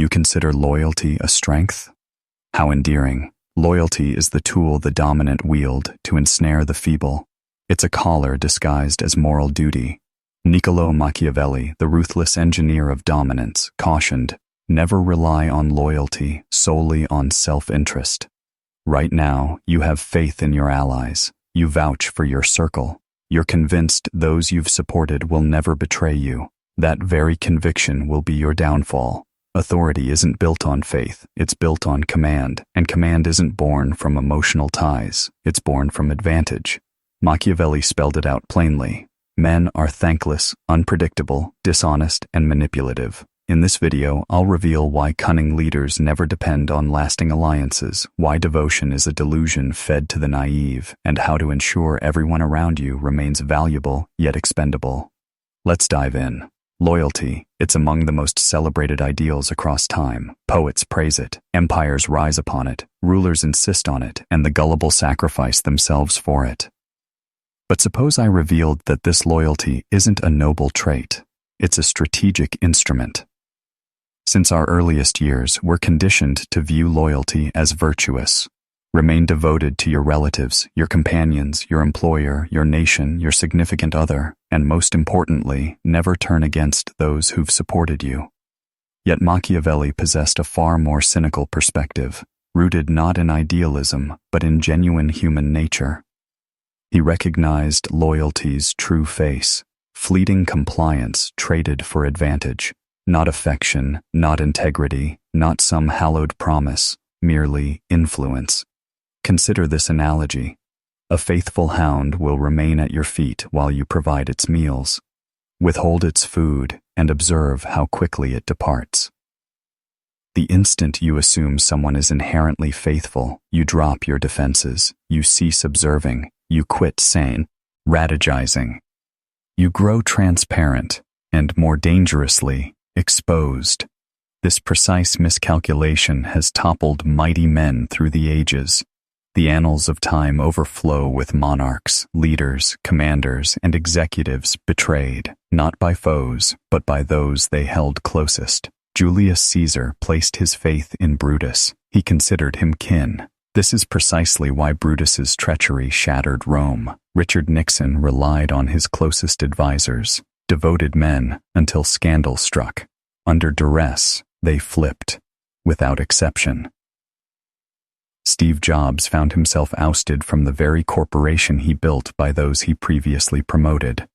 You consider loyalty a strength? How endearing. Loyalty is the tool the dominant wield to ensnare the feeble. It's a collar disguised as moral duty. Niccolò Machiavelli, the ruthless engineer of dominance, cautioned, never rely on loyalty solely on self-interest. Right now, you have faith in your allies. You vouch for your circle. You're convinced those you've supported will never betray you. That very conviction will be your downfall. Authority isn't built on faith, it's built on command, and command isn't born from emotional ties, it's born from advantage. Machiavelli spelled it out plainly. Men are thankless, unpredictable, dishonest, and manipulative. In this video, I'll reveal why cunning leaders never depend on lasting alliances, why devotion is a delusion fed to the naive, and how to ensure everyone around you remains valuable yet expendable. Let's dive in. Loyalty, it's among the most celebrated ideals across time. Poets praise it, empires rise upon it, rulers insist on it, and the gullible sacrifice themselves for it. But suppose I revealed that this loyalty isn't a noble trait, it's a strategic instrument. Since our earliest years, we're conditioned to view loyalty as virtuous. Remain devoted to your relatives, your companions, your employer, your nation, your significant other, and most importantly, never turn against those who've supported you. Yet Machiavelli possessed a far more cynical perspective, rooted not in idealism, but in genuine human nature. He recognized loyalty's true face, fleeting compliance traded for advantage, not affection, not integrity, not some hallowed promise, merely influence. Consider this analogy. A faithful hound will remain at your feet while you provide its meals. Withhold its food and observe how quickly it departs. The instant you assume someone is inherently faithful, you drop your defenses, you cease observing, you quit sane, strategizing. You grow transparent, and more dangerously, exposed. This precise miscalculation has toppled mighty men through the ages. The annals of time overflow with monarchs, leaders, commanders, and executives betrayed, not by foes, but by those they held closest. Julius Caesar placed his faith in Brutus. He considered him kin. This is precisely why Brutus's treachery shattered Rome. Richard Nixon relied on his closest advisors, devoted men, until scandal struck. Under duress, they flipped, without exception. Steve Jobs found himself ousted from the very corporation he built by those he previously promoted.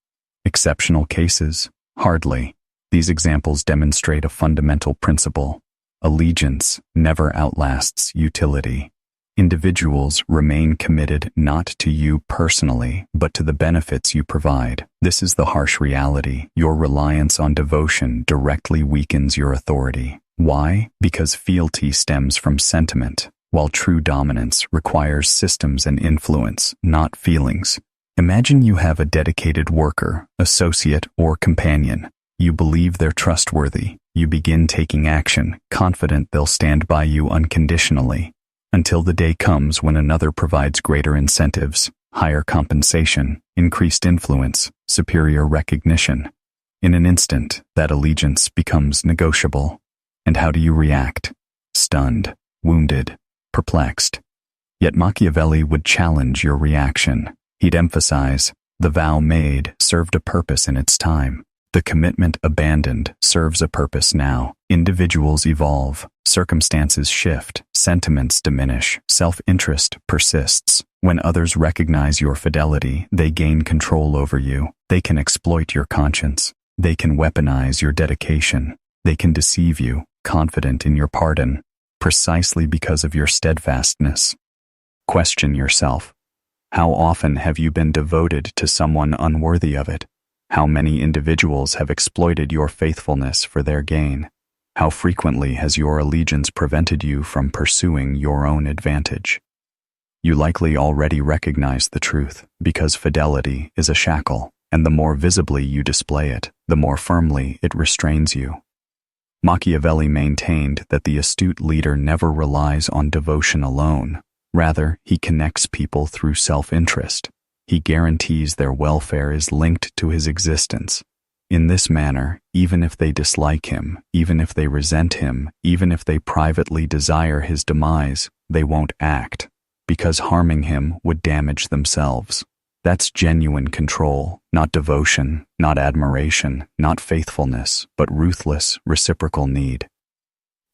Exceptional cases? Hardly. These examples demonstrate a fundamental principle. Allegiance never outlasts utility. Individuals remain committed not to you personally, but to the benefits you provide. This is the harsh reality. Your reliance on devotion directly weakens your authority. Why? Because fealty stems from sentiment, while true dominance requires systems and influence, not feelings. Imagine you have a dedicated worker, associate, or companion. You believe they're trustworthy. You begin taking action, confident they'll stand by you unconditionally, until the day comes when another provides greater incentives, higher compensation, increased influence, superior recognition. In an instant, that allegiance becomes negotiable. And how do you react? Stunned, wounded, perplexed. Yet Machiavelli would challenge your reaction. He'd emphasize, the vow made served a purpose in its time. The commitment abandoned serves a purpose now. Individuals evolve, circumstances shift, sentiments diminish, self-interest persists. When others recognize your fidelity, they gain control over you. They can exploit your conscience. They can weaponize your dedication. They can deceive you, confident in your pardon, precisely because of your steadfastness. Question yourself. How often have you been devoted to someone unworthy of it? How many individuals have exploited your faithfulness for their gain? How frequently has your allegiance prevented you from pursuing your own advantage? You likely already recognize the truth, because fidelity is a shackle, and the more visibly you display it, the more firmly it restrains you. Machiavelli maintained that the astute leader never relies on devotion alone. Rather, he connects people through self-interest. He guarantees their welfare is linked to his existence. In this manner, even if they dislike him, even if they resent him, even if they privately desire his demise, they won't act, because harming him would damage themselves. That's genuine control, not devotion, not admiration, not faithfulness, but ruthless, reciprocal need.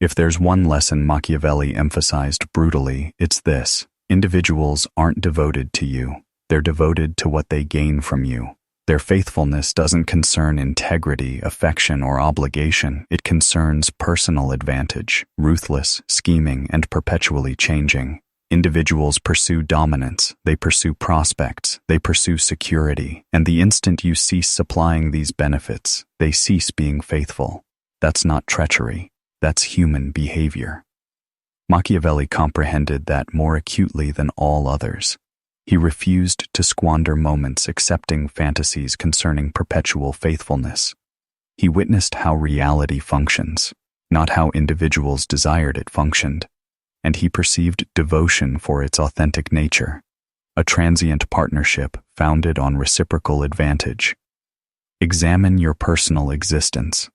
If there's one lesson Machiavelli emphasized brutally, it's this: individuals aren't devoted to you. They're devoted to what they gain from you. Their faithfulness doesn't concern integrity, affection, or obligation. It concerns personal advantage, ruthless, scheming, and perpetually changing. Individuals pursue dominance, they pursue prospects, they pursue security, and the instant you cease supplying these benefits, they cease being faithful. That's not treachery, that's human behavior. Machiavelli comprehended that more acutely than all others. He refused to squander moments accepting fantasies concerning perpetual faithfulness. He witnessed how reality functions, not how individuals desired it functioned, and he perceived devotion for its authentic nature, a transient partnership founded on reciprocal advantage. Examine your personal existence.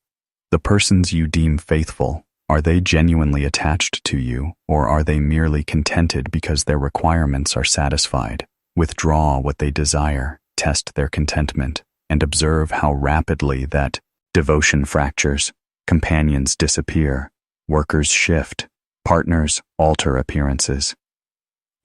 The persons you deem faithful, are they genuinely attached to you, or are they merely contented because their requirements are satisfied? Withdraw what they desire, test their contentment, and observe how rapidly that devotion fractures, companions disappear, workers shift, partners alter appearances.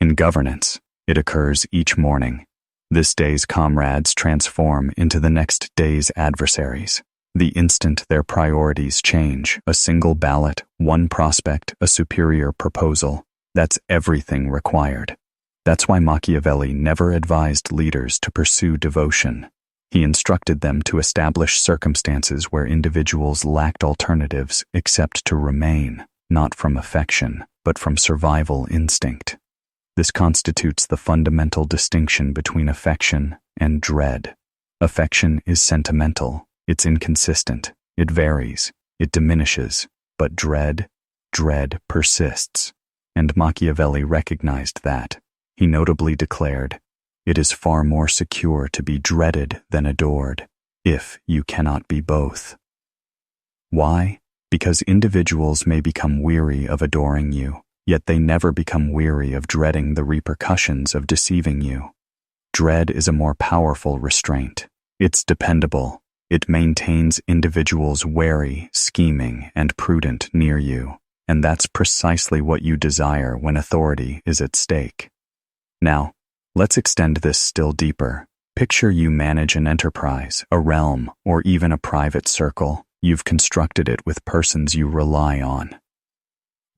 In governance, it occurs each morning. This day's comrades transform into the next day's adversaries. The instant their priorities change, a single ballot, one prospect, a superior proposal, that's everything required. That's why Machiavelli never advised leaders to pursue devotion. He instructed them to establish circumstances where individuals lacked alternatives except to remain, not from affection, but from survival instinct. This constitutes the fundamental distinction between affection and dread. Affection is sentimental. It's inconsistent, it varies, it diminishes, but dread persists. And Machiavelli recognized that. He notably declared, "It is far more secure to be dreaded than adored, if you cannot be both." Why? Because individuals may become weary of adoring you, yet they never become weary of dreading the repercussions of deceiving you. Dread is a more powerful restraint. It's dependable. It maintains individuals wary, scheming, and prudent near you, and that's precisely what you desire when authority is at stake. Now, let's extend this still deeper. Picture you manage an enterprise, a realm, or even a private circle. You've constructed it with persons you rely on.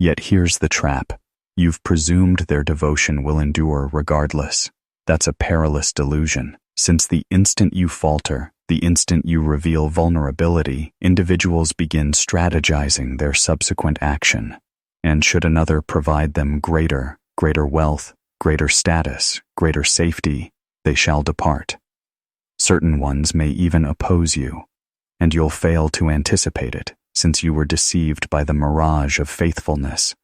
Yet here's the trap. You've presumed their devotion will endure regardless. That's a perilous delusion, since the instant you falter, the instant you reveal vulnerability, individuals begin strategizing their subsequent action. And should another provide them greater wealth, greater status, greater safety, they shall depart. Certain ones may even oppose you, and you'll fail to anticipate it, since you were deceived by the mirage of faithfulness.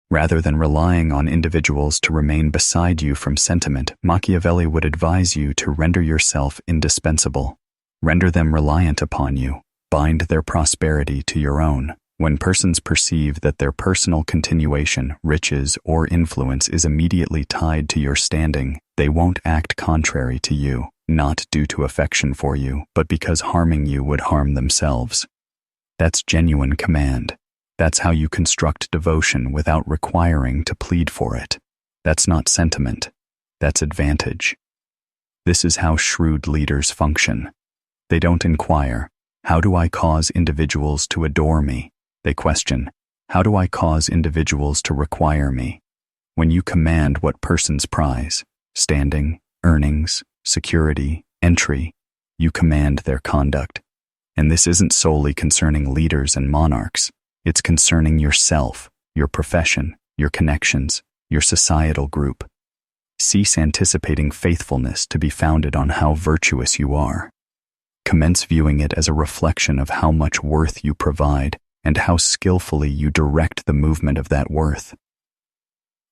Rather than relying on individuals to remain beside you from sentiment, Machiavelli would advise you to render yourself indispensable. Render them reliant upon you. Bind their prosperity to your own. When persons perceive that their personal continuation, riches, or influence is immediately tied to your standing, they won't act contrary to you, not due to affection for you, but because harming you would harm themselves. That's genuine command. That's how you construct devotion without requiring to plead for it. That's not sentiment. That's advantage. This is how shrewd leaders function. They don't inquire, "How do I cause individuals to adore me?" They question, "How do I cause individuals to require me?" When you command what persons prize, standing, earnings, security, entry, you command their conduct. And this isn't solely concerning leaders and monarchs. It's concerning yourself, your profession, your connections, your societal group. Cease anticipating faithfulness to be founded on how virtuous you are. Commence viewing it as a reflection of how much worth you provide and how skillfully you direct the movement of that worth.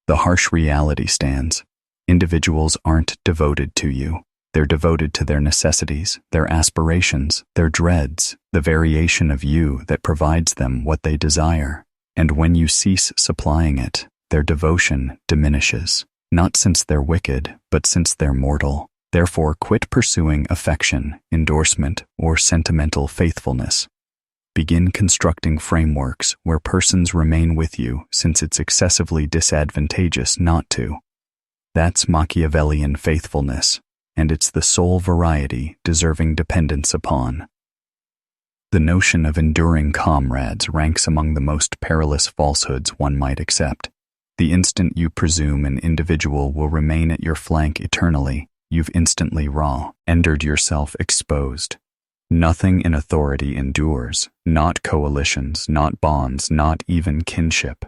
The harsh reality stands. Individuals aren't devoted to you. They're devoted to their necessities, their aspirations, their dreads, the variation of you that provides them what they desire. And when you cease supplying it, their devotion diminishes, not since they're wicked, but since they're mortal. Therefore, quit pursuing affection, endorsement, or sentimental faithfulness. Begin constructing frameworks where persons remain with you since it's excessively disadvantageous not to. That's Machiavellian faithfulness, and it's the sole variety deserving dependence upon. The notion of enduring comrades ranks among the most perilous falsehoods one might accept. The instant you presume an individual will remain at your flank eternally, you've instantly rendered yourself exposed. Nothing in authority endures, not coalitions, not bonds, not even kinship.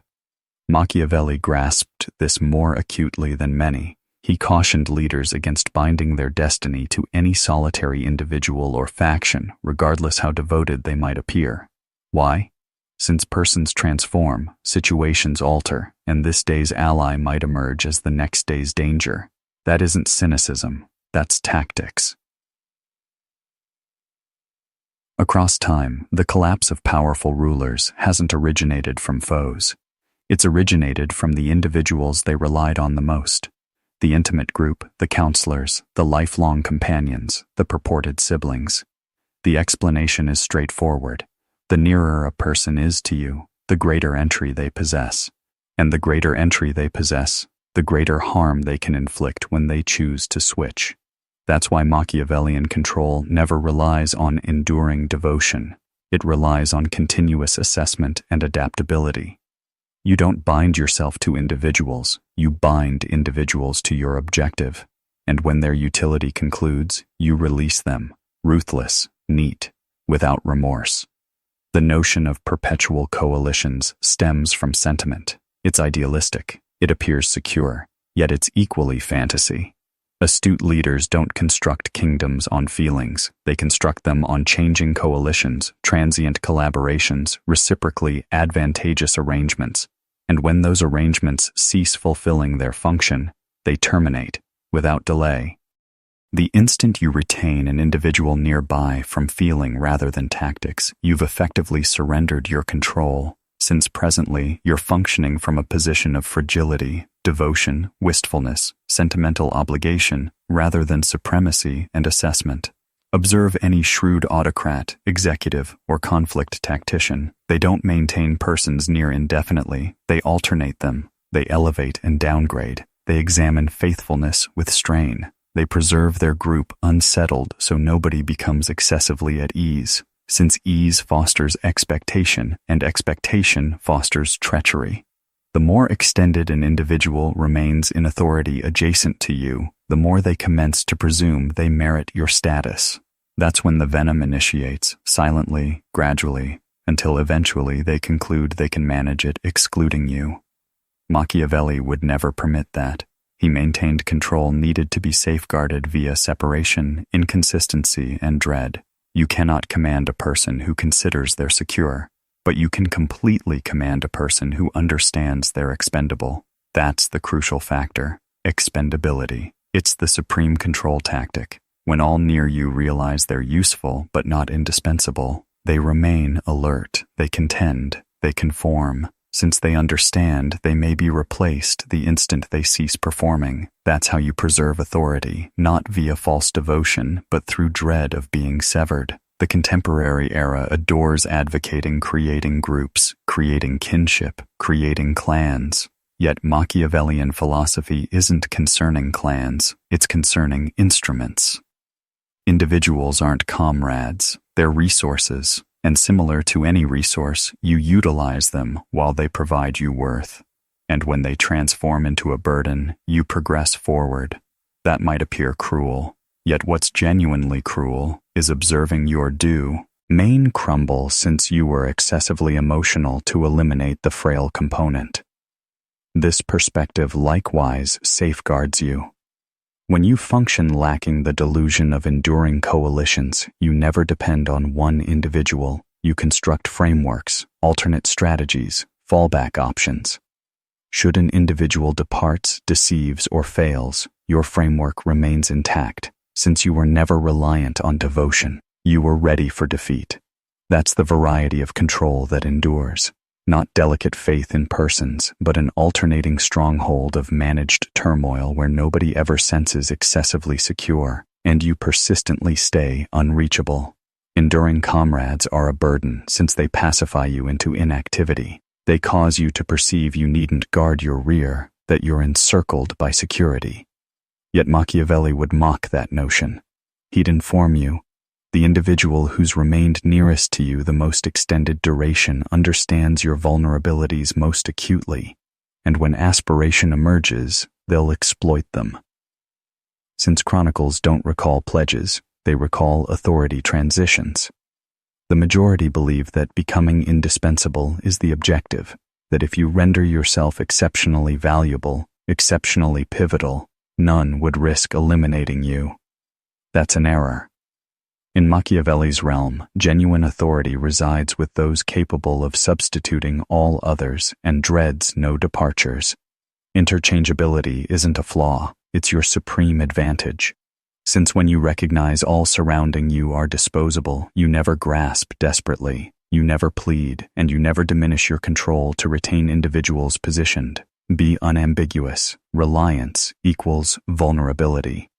Machiavelli grasped this more acutely than many. He cautioned leaders against binding their destiny to any solitary individual or faction, regardless how devoted they might appear. Why? Since persons transform, situations alter, and this day's ally might emerge as the next day's danger. That isn't cynicism, that's tactics. Across time, the collapse of powerful rulers hasn't originated from foes. It's originated from the individuals they relied on the most. The intimate group, the counselors, the lifelong companions, the purported siblings. The explanation is straightforward. The nearer a person is to you, the greater entry they possess. And the greater entry they possess, the greater harm they can inflict when they choose to switch. That's why Machiavellian control never relies on enduring devotion. It relies on continuous assessment and adaptability. You don't bind yourself to individuals, you bind individuals to your objective. And when their utility concludes, you release them, ruthless, neat, without remorse. The notion of perpetual coalitions stems from sentiment. It's idealistic, it appears secure, yet it's equally fantasy. Astute leaders don't construct kingdoms on feelings, they construct them on changing coalitions, transient collaborations, reciprocally advantageous arrangements, and when those arrangements cease fulfilling their function, they terminate, without delay. The instant you retain an individual nearby from feeling rather than tactics, you've effectively surrendered your control, since presently you're functioning from a position of fragility, devotion, wistfulness, sentimental obligation, rather than supremacy and assessment. Observe any shrewd autocrat, executive, or conflict tactician. They don't maintain persons near indefinitely, they alternate them, they elevate and downgrade, they examine faithfulness with strain, they preserve their group unsettled so nobody becomes excessively at ease, since ease fosters expectation and expectation fosters treachery. The more extended an individual remains in authority adjacent to you, the more they commence to presume they merit your status. That's when the venom initiates, silently, gradually, until eventually they conclude they can manage it excluding you. Machiavelli would never permit that. He maintained control needed to be safeguarded via separation, inconsistency, and dread. You cannot command a person who considers they're secure, but you can completely command a person who understands they're expendable. That's the crucial factor, expendability. It's the supreme control tactic. When all near you realize they're useful but not indispensable, they remain alert, they contend, they conform. Since they understand they may be replaced the instant they cease performing. That's how you preserve authority, not via false devotion, but through dread of being severed. The contemporary era adores advocating creating groups, creating kinship, creating clans. Yet Machiavellian philosophy isn't concerning clans, it's concerning instruments. Individuals aren't comrades, they're resources, and similar to any resource, you utilize them while they provide you worth. And when they transform into a burden, you progress forward. That might appear cruel, yet what's genuinely cruel is observing your due main crumble since you were excessively emotional to eliminate the frail component. This perspective likewise safeguards you. When you function lacking the delusion of enduring coalitions, you never depend on one individual. You construct frameworks, alternate strategies, fallback options. Should an individual departs, deceives, or fails, your framework remains intact, Since you were never reliant on devotion, you were ready for defeat. That's the variety of control that endures. Not delicate faith in persons, but an alternating stronghold of managed turmoil where nobody ever senses excessively secure, and you persistently stay unreachable. Enduring comrades are a burden since they pacify you into inactivity. They cause you to perceive you needn't guard your rear, that you're encircled by security. Yet Machiavelli would mock that notion. He'd inform you, the individual who's remained nearest to you the most extended duration understands your vulnerabilities most acutely, and when aspiration emerges, they'll exploit them. Since chronicles don't recall pledges, they recall authority transitions. The majority believe that becoming indispensable is the objective, that if you render yourself exceptionally valuable, exceptionally pivotal, none would risk eliminating you. That's an error. In Machiavelli's realm, genuine authority resides with those capable of substituting all others and dreads no departures. Interchangeability isn't a flaw, it's your supreme advantage. Since when you recognize all surrounding you are disposable, you never grasp desperately, you never plead, and you never diminish your control to retain individuals positioned. Be unambiguous. Reliance equals vulnerability.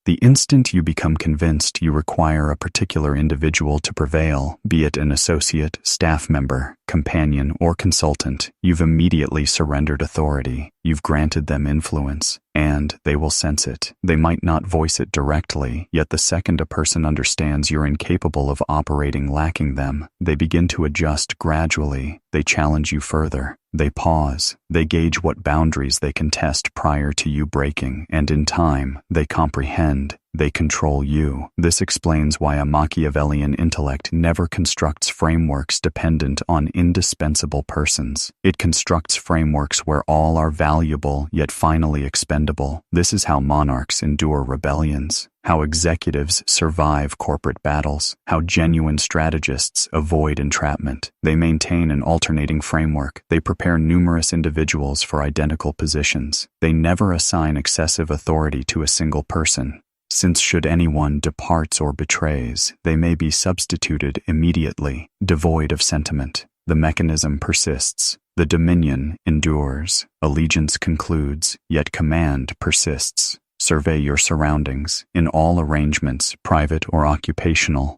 The instant you become convinced you require a particular individual to prevail, be it an associate, staff member, companion, or consultant, you've immediately surrendered authority. You've granted them influence, and they will sense it. They might not voice it directly, yet the second a person understands you're incapable of operating lacking them, they begin to adjust gradually. They challenge you further. They pause. They gauge what boundaries they can test prior to you breaking, and in time, they comprehend. They control you. This explains why a Machiavellian intellect never constructs frameworks dependent on indispensable persons. It constructs frameworks where all are valuable yet finally expendable. This is how monarchs endure rebellions, how executives survive corporate battles, how genuine strategists avoid entrapment. They maintain an alternating framework. They prepare numerous individuals for identical positions. They never assign excessive authority to a single person, since should anyone departs or betrays, they may be substituted immediately, devoid of sentiment. The mechanism persists. The dominion endures. Allegiance concludes, yet command persists. Survey your surroundings, in all arrangements, private or occupational.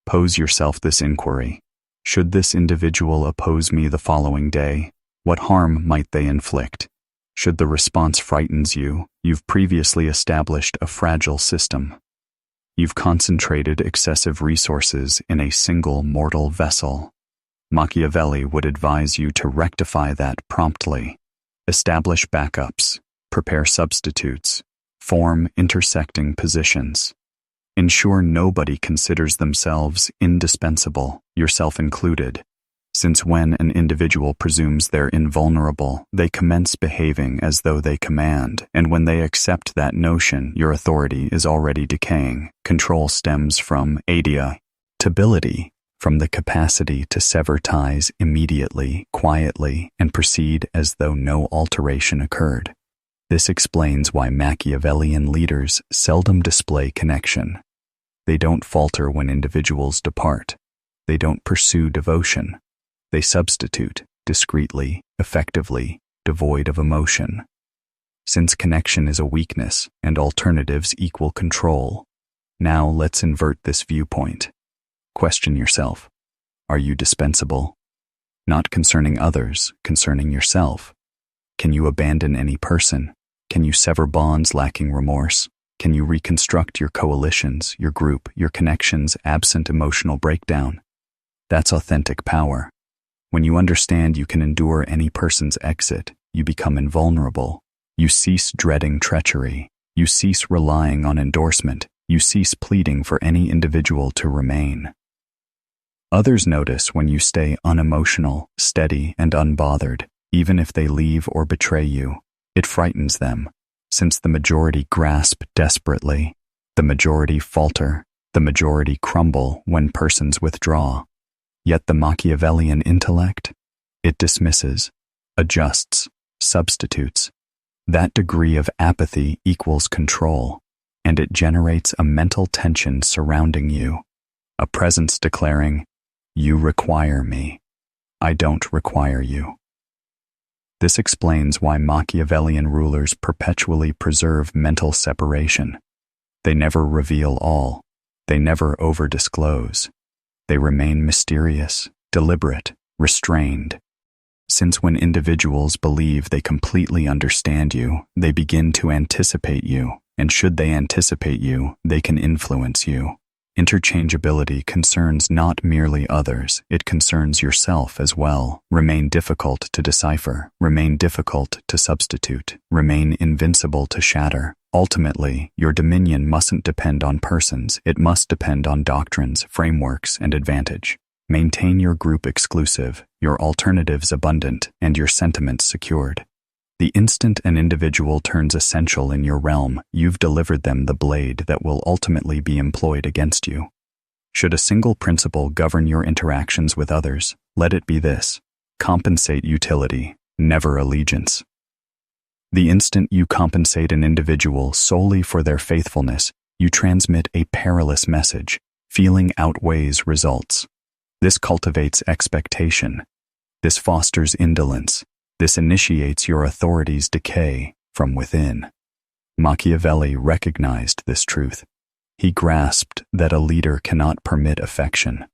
Pose yourself this inquiry. Should this individual oppose me the following day, what harm might they inflict? Should the response frightens you, you've previously established a fragile system. You've concentrated excessive resources in a single mortal vessel. Machiavelli would advise you to rectify that promptly. Establish backups, prepare substitutes, form intersecting positions. Ensure nobody considers themselves indispensable, yourself included. Since when an individual presumes they're invulnerable, they commence behaving as though they command, and when they accept that notion, your authority is already decaying. Control stems from ability, from the capacity to sever ties immediately, quietly, and proceed as though no alteration occurred. This explains why Machiavellian leaders seldom display connection. They don't falter when individuals depart. They don't pursue devotion. They substitute, discreetly, effectively, devoid of emotion. Since connection is a weakness and alternatives equal control, now let's invert this viewpoint. Question yourself. Are you dispensable? Not concerning others, concerning yourself. Can you abandon any person? Can you sever bonds lacking remorse? Can you reconstruct your coalitions, your group, your connections absent emotional breakdown? That's authentic power. When you understand you can endure any person's exit, you become invulnerable. You cease dreading treachery. You cease relying on endorsement. You cease pleading for any individual to remain. Others notice when you stay unemotional, steady, and unbothered, even if they leave or betray you. It frightens them, since the majority grasp desperately. The majority falter. The majority crumble when persons withdraw. Yet the Machiavellian intellect, it dismisses, adjusts, substitutes. That degree of apathy equals control. and it generates a mental tension surrounding you, a presence declaring, "You require me. I don't require you." This explains why Machiavellian rulers perpetually preserve mental separation. They never reveal all. They never over-disclose. They remain mysterious, deliberate, restrained. Since when individuals believe they completely understand you, they begin to anticipate you, and should they anticipate you, they can influence you. Interchangeability concerns not merely others, it concerns yourself as well. Remain difficult to decipher, remain difficult to substitute, remain invincible to shatter. Ultimately, your dominion mustn't depend on persons, it must depend on doctrines, frameworks, and advantage. Maintain your group exclusive, your alternatives abundant, and your sentiments secured. The instant an individual turns essential in your realm, you've delivered them the blade that will ultimately be employed against you. Should a single principle govern your interactions with others, let it be this: compensate utility, never allegiance. The instant you compensate an individual solely for their faithfulness, you transmit a perilous message. Feeling outweighs results. This cultivates expectation. This fosters indolence. This initiates your authority's decay from within. Machiavelli recognized this truth. He grasped that a leader cannot permit affection.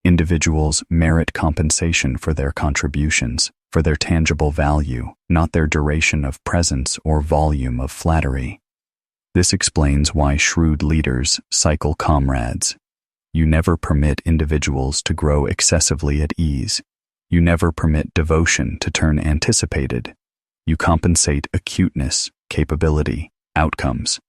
Individuals merit compensation for their contributions, for their tangible value, not their duration of presence or volume of flattery. This explains why shrewd leaders cycle comrades. You never permit individuals to grow excessively at ease. You never permit devotion to turn anticipated. You compensate acuteness, capability, outcomes.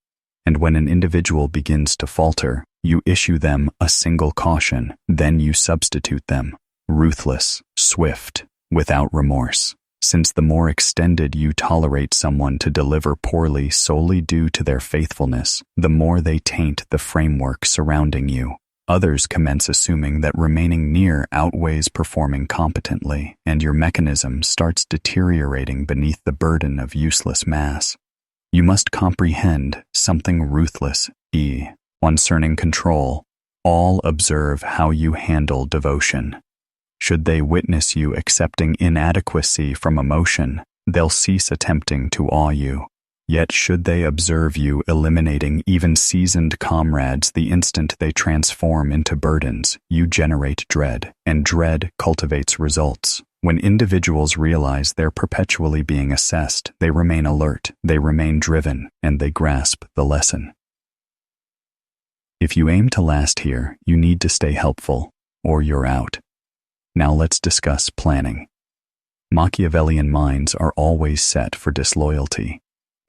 And when an individual begins to falter, you issue them a single caution, then you substitute them. Ruthless, swift, without remorse. Since the more extended you tolerate someone to deliver poorly solely due to their faithfulness, the more they taint the framework surrounding you. Others commence assuming that remaining near outweighs performing competently, and your mechanism starts deteriorating beneath the burden of useless mass. You must comprehend something ruthless, concerning control. All observe how you handle devotion. Should they witness you accepting inadequacy from emotion, they'll cease attempting to awe you. Yet should they observe you eliminating even seasoned comrades the instant they transform into burdens, you generate dread, and dread cultivates results. When individuals realize they're perpetually being assessed, they remain alert, they remain driven, and they grasp the lesson. If you aim to last here, you need to stay helpful, or you're out. Now let's discuss planning. Machiavellian minds are always set for disloyalty.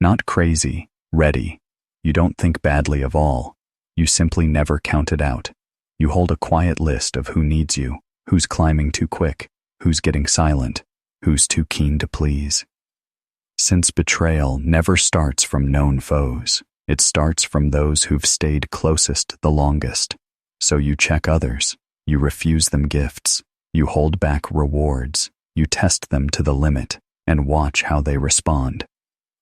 Not crazy, ready. You don't think badly of all. You simply never count it out. You hold a quiet list of who needs you, who's climbing too quick, who's getting silent, who's too keen to please. Since betrayal never starts from known foes, it starts from those who've stayed closest the longest. So you check others, you refuse them gifts, you hold back rewards, you test them to the limit, and watch how they respond.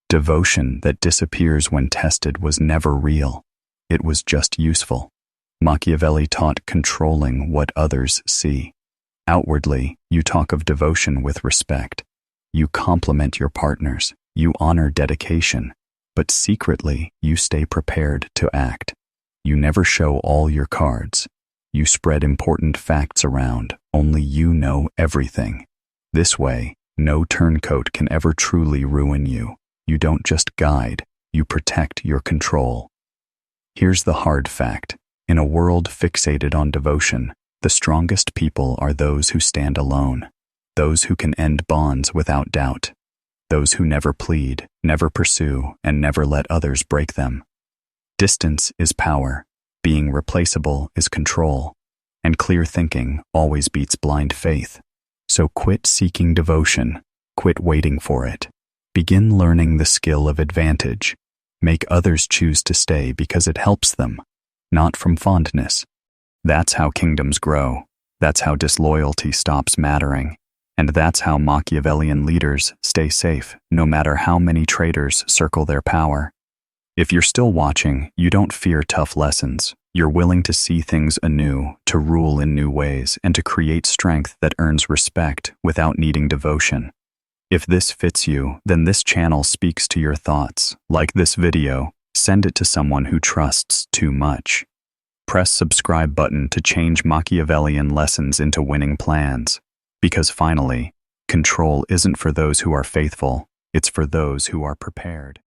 Devotion that disappears when tested was never real. It was just useful. Machiavelli taught controlling what others see. Outwardly, you talk of devotion with respect. You compliment your partners. You honor dedication. But secretly, you stay prepared to act. You never show all your cards. You spread important facts around. Only you know everything. This way, no turncoat can ever truly ruin you. You don't just guide, you protect your control. Here's the hard fact. In a world fixated on devotion, the strongest people are those who stand alone, those who can end bonds without doubt, those who never plead, never pursue, and never let others break them. Distance is power, being replaceable is control, and clear thinking always beats blind faith. So quit seeking devotion, quit waiting for it. Begin learning the skill of advantage. Make others choose to stay because it helps them, not from fondness. That's how kingdoms grow. That's how disloyalty stops mattering. And that's how Machiavellian leaders stay safe, no matter how many traitors circle their power. If you're still watching, you don't fear tough lessons. You're willing to see things anew, to rule in new ways, and to create strength that earns respect without needing devotion. If this fits you, then this channel speaks to your thoughts. Like this video, send it to someone who trusts too much. Press subscribe button to change Machiavellian lessons into winning plans. Because finally, control isn't for those who are faithful, it's for those who are prepared.